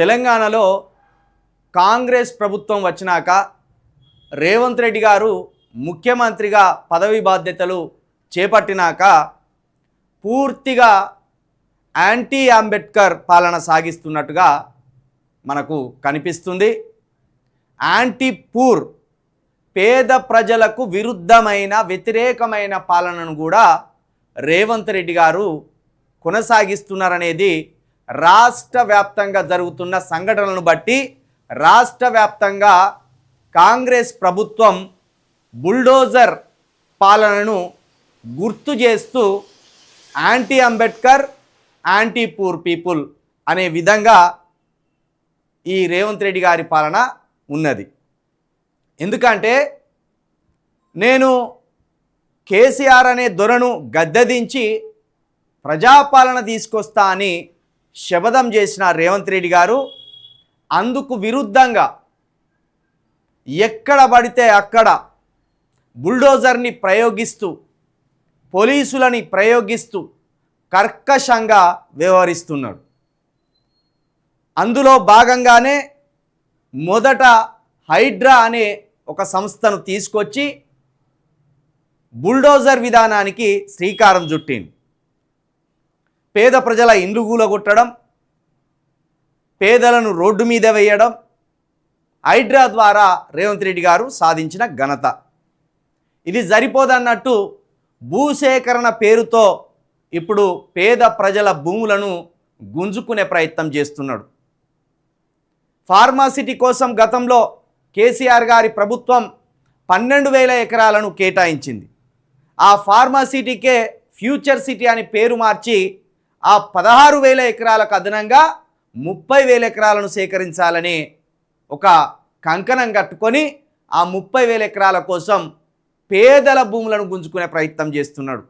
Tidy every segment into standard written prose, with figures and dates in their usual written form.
తెలంగాణలో కాంగ్రెస్ ప్రభుత్వం వచ్చినాక రేవంత్ రెడ్డి గారు ముఖ్యమంత్రిగా పదవి బాధ్యతలు చేపట్టినాక పూర్తిగా యాంటీ అంబేద్కర్ పాలన సాగిస్తున్నట్టుగా మనకు కనిపిస్తుంది. యాంటీ పూర్, పేద ప్రజలకు విరుద్ధమైన వ్యతిరేకమైన పాలనను కూడా రేవంత్ రెడ్డి గారు కొనసాగిస్తున్నారనేది రాష్ట్ర వ్యాప్తంగా జరుగుతున్న సంఘటనలను బట్టి రాష్ట్ర వ్యాప్తంగా కాంగ్రెస్ ప్రభుత్వం బుల్డోజర్ పాలనను గుర్తు చేస్తూ anti Ambedkar, anti poor people అనే విధంగా ఈ రేవంత్ రెడ్డి గారి పాలన ఉన్నది. ఎందుకంటే నేను కేసీఆర్ అనే దొరను గద్దెదించి ప్రజాపాలన తీసుకొస్తా అని శపథం చేసిన రేవంత్ రెడ్డి గారు అందుకు విరుద్ధంగా ఎక్కడ పడితే అక్కడ బుల్డోజర్ని ప్రయోగిస్తూ, పోలీసులని ప్రయోగిస్తూ కర్కశంగా వ్యవహరిస్తున్నాడు. అందులో భాగంగానే మొదట హైడ్రా అనే ఒక సంస్థను తీసుకొచ్చి బుల్డోజర్ విధానానికి శ్రీకారం చుట్టింది. పేద ప్రజల ఇండ్లు కూలగొట్టడం, పేదలను రోడ్డు మీద వేయడం హైడ్రా ద్వారా రేవంత్ రెడ్డి గారు సాధించిన ఘనత. ఇది సరిపోదన్నట్టు భూసేకరణ పేరుతో ఇప్పుడు పేద ప్రజల భూములను గుంజుకునే ప్రయత్నం చేస్తున్నాడు. ఫార్మాసిటీ కోసం గతంలో కేసీఆర్ గారి ప్రభుత్వం 12,000 ఎకరాలను కేటాయించింది. ఆ ఫార్మాసిటీకే ఫ్యూచర్ సిటీ అని పేరు మార్చి ఆ 16,000 ఎకరాలకు అదనంగా 30,000 ఎకరాలను సేకరించాలని ఒక కంకణం కట్టుకొని ఆ 30,000 ఎకరాల కోసం పేదల భూములను గుంజుకునే ప్రయత్నం చేస్తున్నాడు.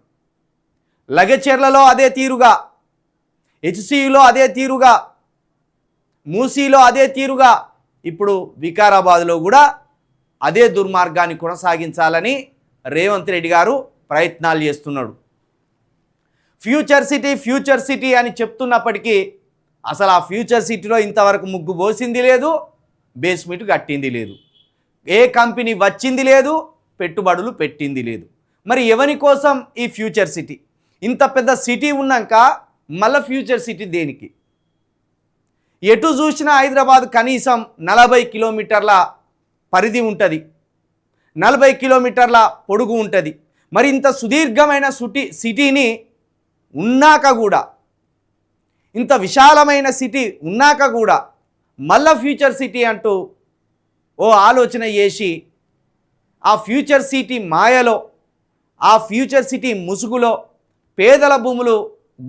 లగచెర్లలో అదే తీరుగా, హెచ్సియులో అదే తీరుగా, మూసీలో అదే తీరుగా ఇప్పుడు వికారాబాద్లో కూడా అదే దుర్మార్గాన్ని కొనసాగించాలని రేవంత్ రెడ్డి గారు ప్రయత్నాలు చేస్తున్నాడు. ఫ్యూచర్ సిటీ అని చెప్తున్నప్పటికీ అసలు ఆ ఫ్యూచర్ సిటీలో ఇంతవరకు ముగ్గు పోసింది లేదు, బేస్మెంట్ కట్టింది లేదు, ఏ కంపెనీ వచ్చింది లేదు, పెట్టుబడులు పెట్టింది లేదు. మరి ఎవరి కోసం ఈ ఫ్యూచర్ సిటీ? ఇంత పెద్ద సిటీ ఉన్నాక మళ్ళీ ఫ్యూచర్ సిటీ దేనికి? ఎటు చూసినా హైదరాబాద్ కనీసం 40 కిలోమీటర్ల పరిధి ఉంటుంది, 40 కిలోమీటర్ల పొడుగు ఉంటుంది. మరి ఇంత సుదీర్ఘమైన సిటీని ఉన్నాక కూడా, ఇంత విశాలమైన సిటీ ఉన్నాక కూడా మళ్ళా ఫ్యూచర్ సిటీ అంటూ ఓ ఆలోచన చేసి ఆ ఫ్యూచర్ సిటీ మాయలో, ఆ ఫ్యూచర్ సిటీ ముసుగులో పేదల భూములు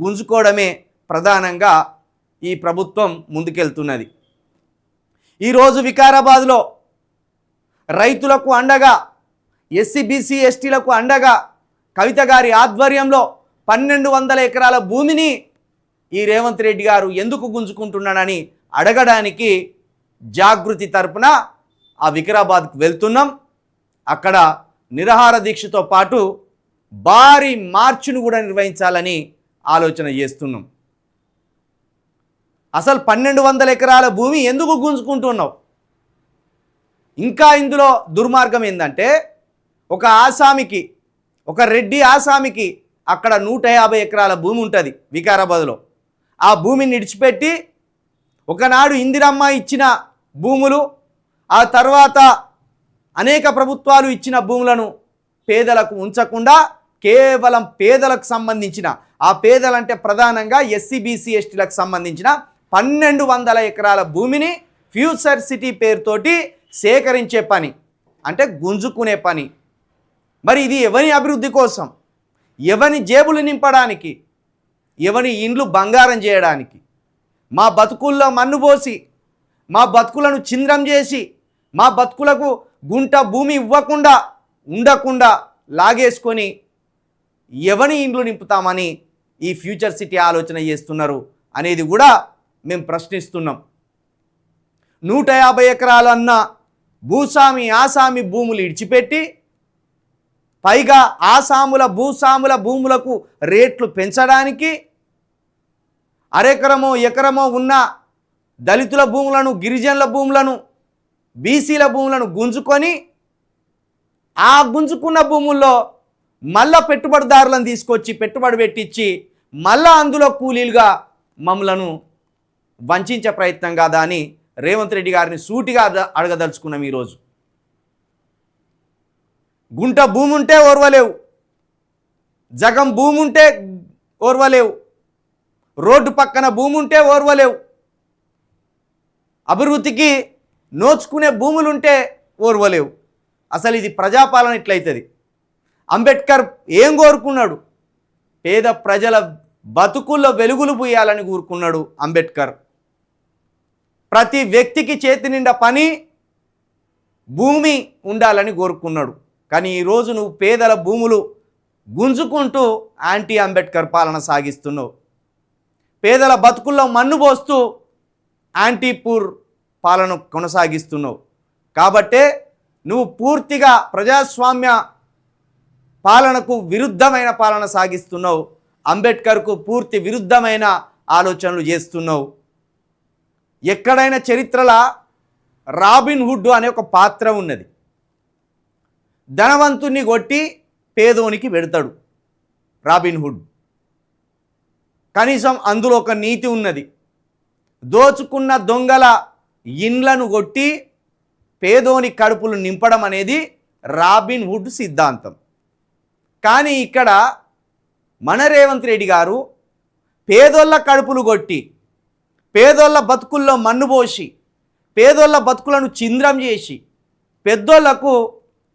గుంజుకోవడమే ప్రధానంగా ఈ ప్రభుత్వం ముందుకెళ్తున్నది. ఈరోజు వికారాబాద్లో రైతులకు అండగా, ఎస్సీ బీసీ ఎస్టీలకు అండగా కవిత గారి ఆధ్వర్యంలో 1,200 ఎకరాల భూమిని ఈ రేవంత్ రెడ్డి గారు ఎందుకు గుంజుకుంటున్నాడని అడగడానికి జాగృతి తరపున ఆ వికారాబాద్కు వెళ్తున్నాం. అక్కడ నిరాహార దీక్షతో పాటు భారీ మార్చును కూడా నిర్వహించాలని ఆలోచన చేస్తున్నాం. అసలు 1,200 ఎకరాల భూమి ఎందుకు గుంజుకుంటున్నావు? ఇంకా ఇందులో దుర్మార్గం ఏంటంటే ఒక ఆసామికి, ఒక రెడ్డి ఆసామికి అక్కడ 150 ఎకరాల భూమి ఉంటుంది వికారాబాద్లో. ఆ భూమిని విడిచిపెట్టి ఒకనాడు ఇందిరమ్మ ఇచ్చిన భూములు, ఆ తర్వాత అనేక ప్రభుత్వాలు ఇచ్చిన భూములను పేదలకు ఉంచకుండా కేవలం పేదలకు సంబంధించిన, ఆ పేదలంటే ప్రధానంగా ఎస్సీ బీసీ ఎస్టీలకు సంబంధించిన 1,200 ఎకరాల భూమిని ఫ్యూచర్ సిటీ పేరుతోటి సేకరించే పని, అంటే గుంజుకునే పని. మరి ఇది ఎవరి అభివృద్ధి కోసం? ఎవరి జేబులు నింపడానికి? ఎవరి ఇండ్లు బంగారం చేయడానికి? మా బతుకుల్లో మన్ను పోసి, మా బతుకులను చింద్రం చేసి, మా బతుకులకు గుంట భూమి ఇవ్వకుండా ఉండకుండా లాగేసుకొని ఎవరి ఇండ్లు నింపుతామని ఈ ఫ్యూచర్ సిటీ ఆలోచన చేస్తున్నారు అనేది కూడా మేము ప్రశ్నిస్తున్నాం. 150 ఎకరాలన్న భూస్వామి ఆసామి భూములు ఇడిచిపెట్టి పైగా ఆసాముల భూస్వాముల భూములకు రేట్లు పెంచడానికి అరెకరమో ఎకరమో ఉన్న దళితుల భూములను, గిరిజనుల భూములను, బీసీల భూములను గుంజుకొని ఆ గుంజుకున్న భూముల్లో మళ్ళా పెట్టుబడిదారులను తీసుకొచ్చి పెట్టుబడి పెట్టించి మళ్ళా అందులో కూలీలుగా మమ్మలను వంచే ప్రయత్నం కాదా అని రేవంత్ రెడ్డి గారిని సూటిగా అడగదలుచుకున్నాం. ఈరోజు గుంట భూమి ఉంటే ఓర్వలేవు, జగం భూమి ఉంటే ఓర్వలేవు, రోడ్డు పక్కన భూమి ఉంటే ఓర్వలేవు, అభివృద్ధికి నోచుకునే భూములుంటే ఓర్వలేవు. అసలు ఇది ప్రజాపాలన ఇట్లయితుంది. అంబేద్కర్ ఏం కోరుకున్నాడు? పేద ప్రజల బతుకుల్లో వెలుగులు పూయాలని కోరుకున్నాడు అంబేద్కర్. ప్రతి వ్యక్తికి చేతి నిండా పని, భూమి ఉండాలని కోరుకున్నాడు. కానీ ఈరోజు నువ్వు పేదల భూములు గుంజుకుంటూ యాంటీ అంబేద్కర్ పాలన సాగిస్తున్నావు. పేదల బతుకుల్లో మన్ను పోస్తూ యాంటీ పూర్ పాలన కొనసాగిస్తున్నావు. కాబట్టే నువ్వు పూర్తిగా ప్రజాస్వామ్య పాలనకు విరుద్ధమైన పాలన సాగిస్తున్నావు. అంబేద్కర్కు పూర్తి విరుద్ధమైన ఆలోచనలు చేస్తున్నావు. ఎక్కడైనా చరిత్రలో రాబిన్ హుడ్ అనే ఒక పాత్ర ఉన్నది. ధనవంతుని కొట్టి పేదోనికి పెడతాడు రాబిన్ హుడ్. కనీసం అందులో ఒక నీతి ఉన్నది. దోచుకున్న దొంగల ఇండ్లను కొట్టి పేదోని కడుపులు నింపడం అనేది రాబిన్ హుడ్ సిద్ధాంతం. కానీ ఇక్కడ మన రేవంత్ రెడ్డి గారు పేదోళ్ళ కడుపులు కొట్టి, పేదోళ్ళ బతుకుల్లో మన్ను పోసి, పేదోళ్ళ బతుకులను చింద్రం చేసి, పెద్దోళ్లకు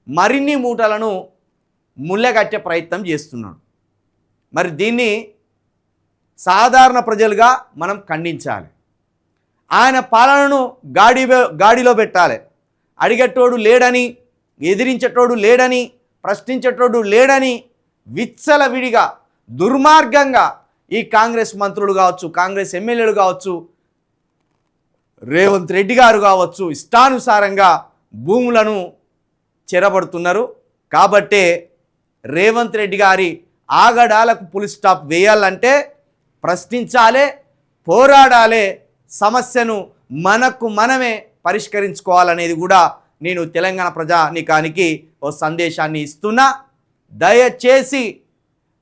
మరిన్ని మూటలను ముళ్ళగట్టే ప్రయత్నం చేస్తున్నాడు. మరి దీన్ని సాధారణ ప్రజలుగా మనం ఖండించాలి. ఆయన పాలనను గాడిలో పెట్టాలి. అడిగేటోడు లేడని, ఎదిరించేటోడు లేడని, ప్రశ్నించేటోడు లేడని విచ్చలవిడిగా దుర్మార్గంగా ఈ కాంగ్రెస్ మంత్రులు కావచ్చు, కాంగ్రెస్ ఎమ్మెల్యేలు కావచ్చు, రేవంత్ రెడ్డి గారు కావచ్చు, ఇష్టానుసారంగా భూములను చెరబడుతున్నారు. కాబట్టే రేవంత్ రెడ్డి గారి ఆగడాలకు పులి స్టాప్ వేయాలంటే ప్రశ్నించాలి, పోరాడాలి, సమస్యను మనకు మనమే పరిష్కరించుకోవాలనేది కూడా నేను తెలంగాణ ప్రజానీకానికి ఓ సందేశాన్ని ఇస్తున్నా. దయచేసి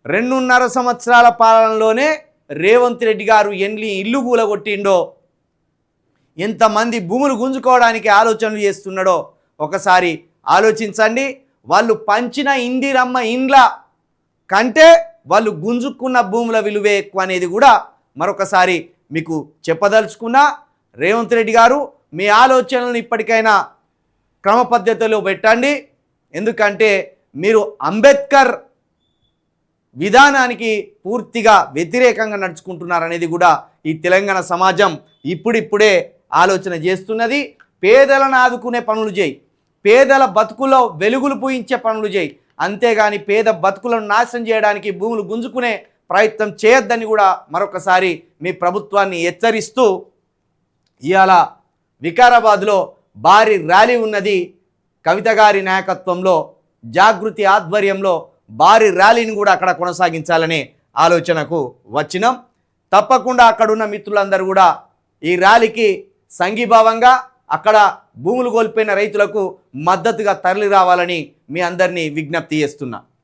2.5 సంవత్సరాల పాలనలోనే రేవంత్ రెడ్డి గారు ఎన్ని ఇల్లు కూలగొట్టిండో, ఎంతమంది భూములు గుంజుకోవడానికి ఆలోచనలు చేస్తున్నాడో ఒకసారి ఆలోచించండి. వాళ్ళు పంచిన ఇందిరమ్మ ఇండ్ల కంటే వాళ్ళు గుంజుకున్న భూముల విలువే ఎక్కువ అనేది కూడా మరొకసారి మీకు చెప్పదలుచుకున్నా. రేవంత్ రెడ్డి గారు మీ ఆలోచనలను ఇప్పటికైనా క్రమ పద్ధతిలో పెట్టండి. ఎందుకంటే మీరు అంబేద్కర్ విధానానికి పూర్తిగా వ్యతిరేకంగా నడుచుకుంటున్నారనేది కూడా ఈ తెలంగాణ సమాజం ఇప్పుడిప్పుడే ఆలోచన చేస్తున్నది. పేదలను ఆదుకునే పనులు చేయి, పేదల బతుకుల్లో వెలుగులు పూయించే పనులు చేయి, అంతేగాని పేద బతుకులను నాశనం చేయడానికి భూములు గుంజుకునే ప్రయత్నం చేయొద్దని కూడా మరొకసారి మీ ప్రభుత్వాన్ని హెచ్చరిస్తూ, ఇవాళ వికారాబాద్లో భారీ ర్యాలీ ఉన్నది. కవిత గారి నాయకత్వంలో, జాగృతి ఆధ్వర్యంలో భారీ ర్యాలీని కూడా అక్కడ కొనసాగించాలనే ఆలోచనకు వచ్చినాం. తప్పకుండా అక్కడున్న మిత్రులందరూ కూడా ఈ ర్యాలీకి సంఘీభావంగా అక్కడ భూములు కోల్పోయిన రైతులకు మద్దతుగా తరలి రావాలని మీ అందరినీ విజ్ఞప్తి చేస్తున్నా.